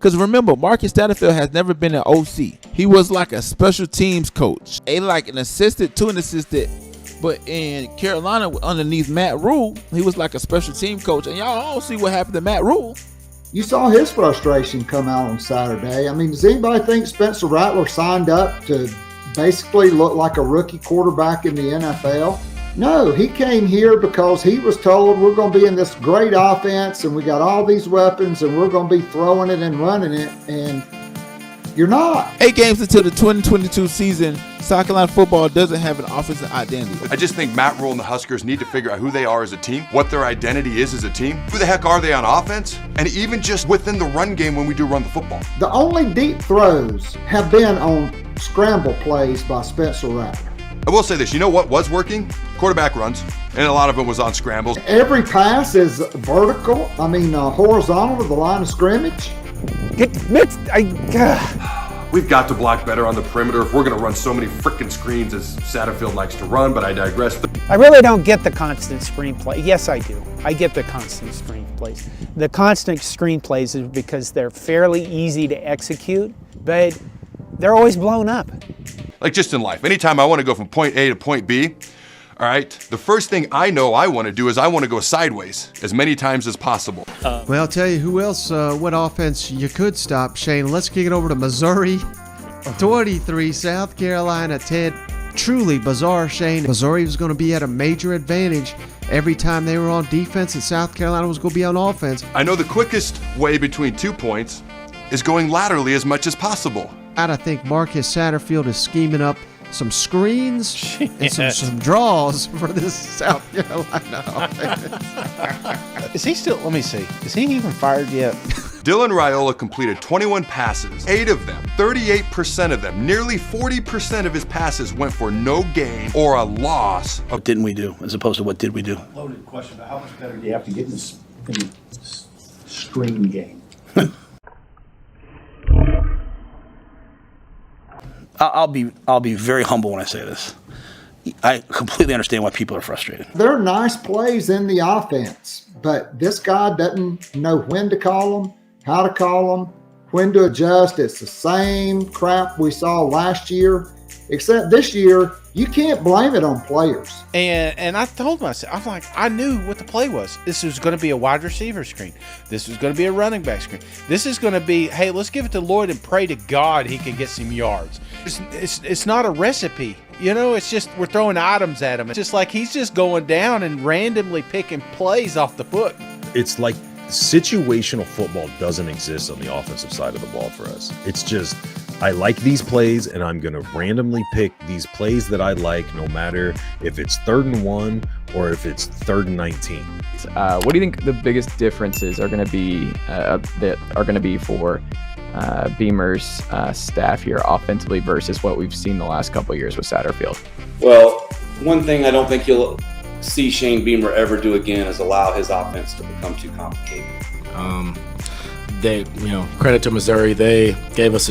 Because remember, Marcus Satterfield has never been an OC. He was like a special teams coach, like an assistant to an assistant. But in Carolina, underneath Matt Rule, he was like a special team coach. And y'all all see what happened to Matt Rule. You saw his frustration come out on Saturday. I mean, does anybody think Spencer Rattler signed up to basically look like a rookie quarterback in the NFL? No, he came here because he was told we're going to be in this great offense and we got all these weapons and we're going to be throwing it and running it, and you're not. 8 games into the 2022 season, South Carolina football doesn't have an offensive identity. I just think Matt Rule and the Huskers need to figure out who they are as a team, what their identity is as a team, who the heck are they on offense, and even just within the run game when we do run the football. The only deep throws have been on scramble plays by Spencer Rattler. I will say this, you know what was working? Quarterback runs, and a lot of it was on scrambles. Every pass is vertical, horizontal to the line of scrimmage. We've got to block better on the perimeter if we're going to run so many freaking screens as Satterfield likes to run, but I digress. I really don't get the constant screenplay. Yes, I do. I get the constant screenplays. The constant screenplays is because they're fairly easy to execute, but they're always blown up. Like just in life, anytime I want to go from point A to point B, all right, the first thing I know I want to do is I want to go sideways as many times as possible. Well, I'll tell you who else, what offense you could stop, Shane. Let's kick it over to Missouri. 23, South Carolina 10. Truly bizarre, Shane. Missouri was going to be at a major advantage every time they were on defense, and South Carolina was going to be on offense. I know the quickest way between 2 points is going laterally as much as possible. I think Marcus Satterfield is scheming up some screens and some draws for this South Carolina offense. Is he still, let me see, is he even fired yet? Dylan Raiola completed 21 passes, 8 of them, 38% of them, nearly 40% of his passes went for no gain or a loss. What didn't we do as opposed to what did we do? Loaded question, but how much better do you have to get in this screen game? I'll be very humble when I say this. I completely understand why people are frustrated. There are nice plays in the offense, but this guy doesn't know when to call them, how to call them, when to adjust. It's the same crap we saw last year, except this year, you can't blame it on players. And I told myself, I knew what the play was. This was going to be a wide receiver screen. This was going to be a running back screen. This is going to be, hey, let's give it to Lloyd and pray to God he can get some yards. It's not a recipe. It's just we're throwing items at him. It's just like he's just going down and randomly picking plays off the book. It's like situational football doesn't exist on the offensive side of the ball for us. It's just, I like these plays and I'm going to randomly pick these plays that I like, no matter if it's 3rd and 1 or if it's 3rd and 19. What do you think the biggest differences are going to be for Beamer's staff here offensively versus what we've seen the last couple of years with Satterfield? Well, one thing I don't think you'll see Shane Beamer ever do again is allow his offense to become too complicated. Credit to Missouri, they gave us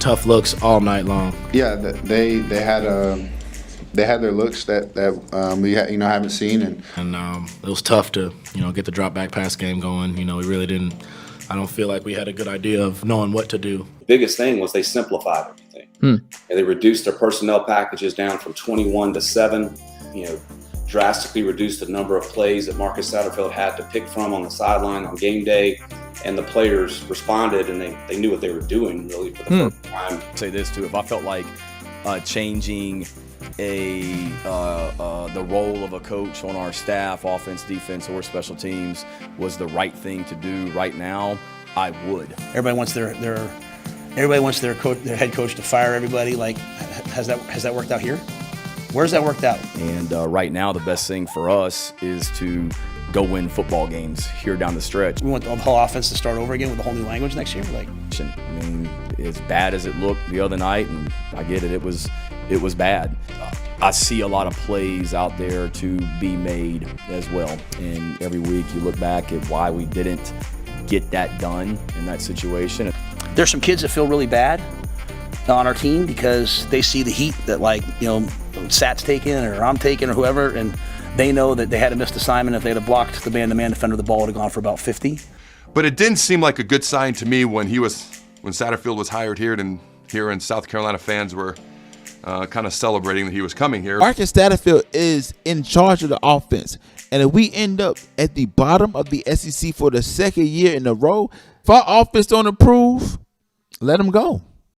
tough looks all night long. Yeah, they had their looks that we haven't seen, and it was tough to get the drop back pass game going. We really didn't. I don't feel like we had a good idea of knowing what to do. The biggest thing was they simplified everything. And they reduced their personnel packages down from 21 to 7. Drastically reduced the number of plays that Marcus Satterfield had to pick from on the sideline on game day. And the players responded, and they knew what they were doing really for the first time. I'll say this too: if I felt like changing the role of a coach on our staff, offense, defense, or special teams was the right thing to do right now, I would. Everybody wants their head coach to fire everybody. Like, has that worked out here? Where's that worked out? And right now, the best thing for us is to go win football games here down the stretch. We want the whole offense to start over again with a whole new language next year. As bad as it looked the other night, and I get it, it was bad. I see a lot of plays out there to be made as well. And every week you look back at why we didn't get that done in that situation. There's some kids that feel really bad on our team because they see the heat that Sat's taking or I'm taking or whoever, and they know that they had a missed assignment. If they had blocked the man-to-man defender, the ball would have gone for about 50. But it didn't seem like a good sign to me when Satterfield was hired here, and here in South Carolina fans were kind of celebrating that he was coming here. Marcus Satterfield is in charge of the offense. And if we end up at the bottom of the SEC for the second year in a row, if our offense don't improve, let him go.